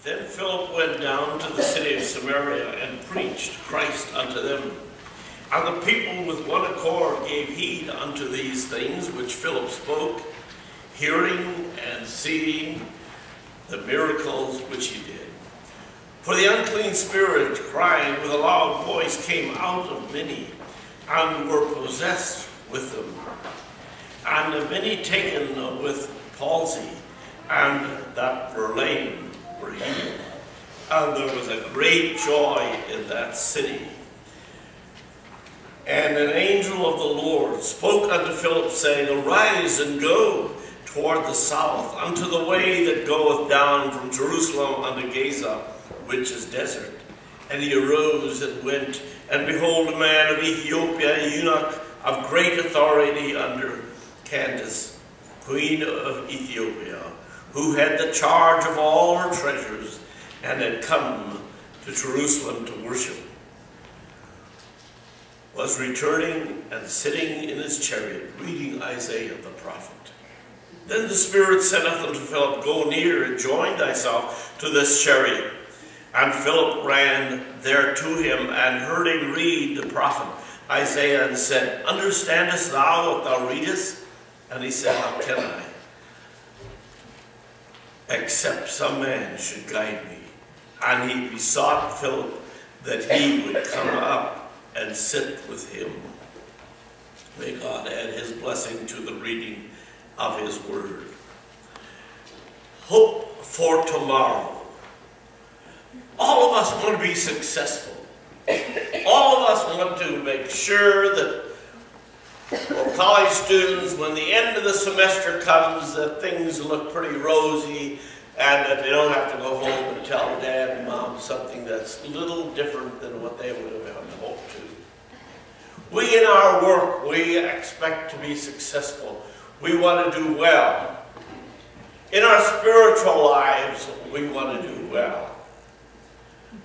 Then Philip went down to the city of Samaria and preached Christ unto them. And the people with one accord gave heed unto these things which Philip spoke, hearing and seeing the miracles which he did. For the unclean spirit, crying with a loud voice, came out of many, and were possessed with them. And many taken with palsy, and that were lame, were healed. And there was a great joy in that city. And an angel of the Lord spoke unto Philip, saying, Arise and go toward the south, unto the way that goeth down from Jerusalem unto Gaza, which is desert. And he arose and went, and behold, a man of Ethiopia, a eunuch of great authority under Candace, queen of Ethiopia, who had the charge of all her treasures, and had come to Jerusalem to worship, was returning and sitting in his chariot, reading Isaiah the prophet. Then the Spirit said unto Philip, Go near and join thyself to this chariot. And Philip ran there to him, and heard him read the prophet Isaiah, and said, Understandest thou what thou readest? And he said, How can I, except some man should guide me? And he besought Philip that he would come up and sit with him. May God add his blessing to the reading of his word. Hope for tomorrow. All of us want to be successful. All of us want to make sure that for college students, when the end of the semester comes, that things look pretty rosy, and that they don't have to go home and tell dad and mom something that's a little different than what they would have hoped to. We in our work, we expect to be successful. We want to do well. In our spiritual lives, we want to do well.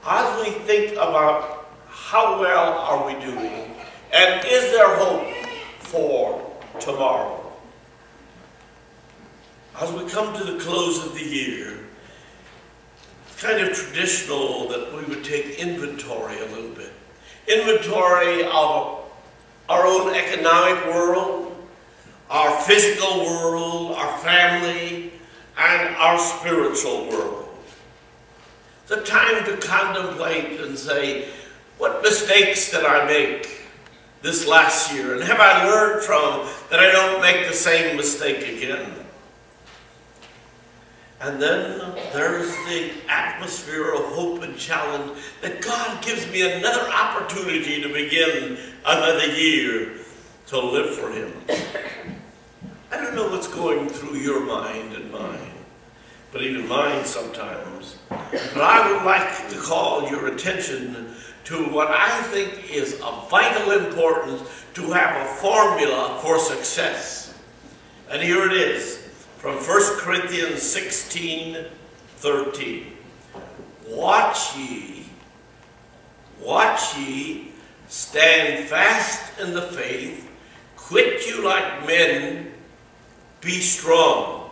As we think about how well are we doing, and is there hope for tomorrow? As we come to the close of the year, it's kind of traditional that we would take inventory a little bit. Inventory of our own economic world, our physical world, our family, and our spiritual world. It's a time to contemplate and say, what mistakes did I make this last year? And have I learned from that I don't make the same mistake again? And then there's the atmosphere of hope and challenge that God gives me another opportunity to begin another year to live for Him. I don't know what's going through your mind and mine, but even mine sometimes. But I would like to call your attention to what I think is of vital importance to have a formula for success. And here it is. From 1 Corinthians 16:13. Watch ye, stand fast in the faith, quit you like men, be strong.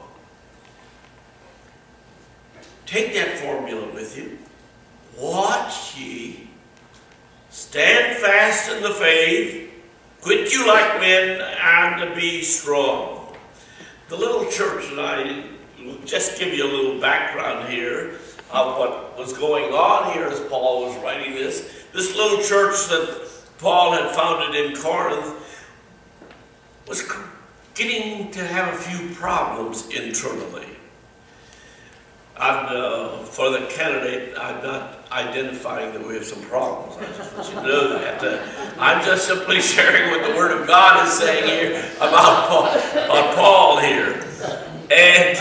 Take that formula with you. Watch ye, stand fast in the faith, quit you like men, and be strong. The little church, and I will just give you a little background here of what was going on here as Paul was writing this. This little church that Paul had founded in Corinth was getting to have a few problems internally. And for the candidate, I'm not identifying that we have some problems. I just want you to know that. I'm just simply sharing what the Word of God is saying here about Paul here. And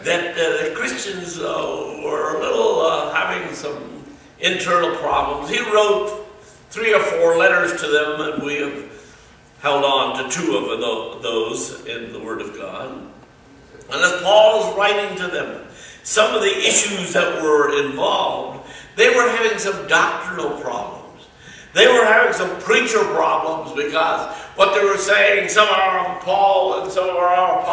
that the Christians were a little having some internal problems. He wrote 3 or 4 letters to them, and we have held on to 2 of those in the Word of God. And as Paul is writing to them, some of the issues that were involved, they were having some doctrinal problems. They were having some preacher problems because what they were saying, some are of Paul and some are of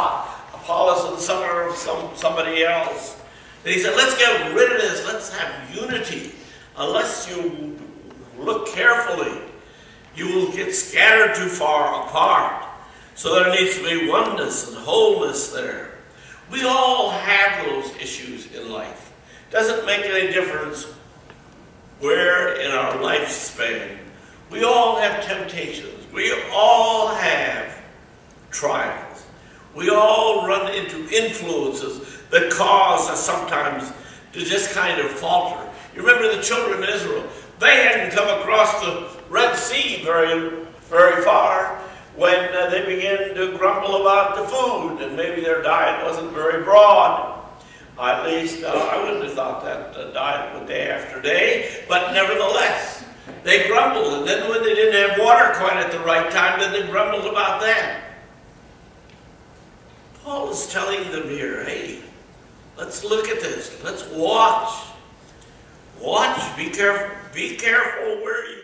Apollos and some are of somebody else. And he said, let's get rid of this. Let's have unity. Unless you look carefully, you will get scattered too far apart. So there needs to be oneness and wholeness there. We all have those issues in life. Doesn't make any difference where in our lifespan. We all have temptations. We all have trials. We all run into influences that cause us sometimes to just kind of falter. You remember the children of Israel. They hadn't come across the Red Sea very far when they began to grumble about the food, and maybe their diet wasn't very broad. At least I wouldn't have thought that diet would day after day, but nevertheless, they grumbled. And then when they didn't have water quite at the right time, then they grumbled about that. Paul is telling them here, hey, let's look at this. Let's watch. Watch. Be careful where you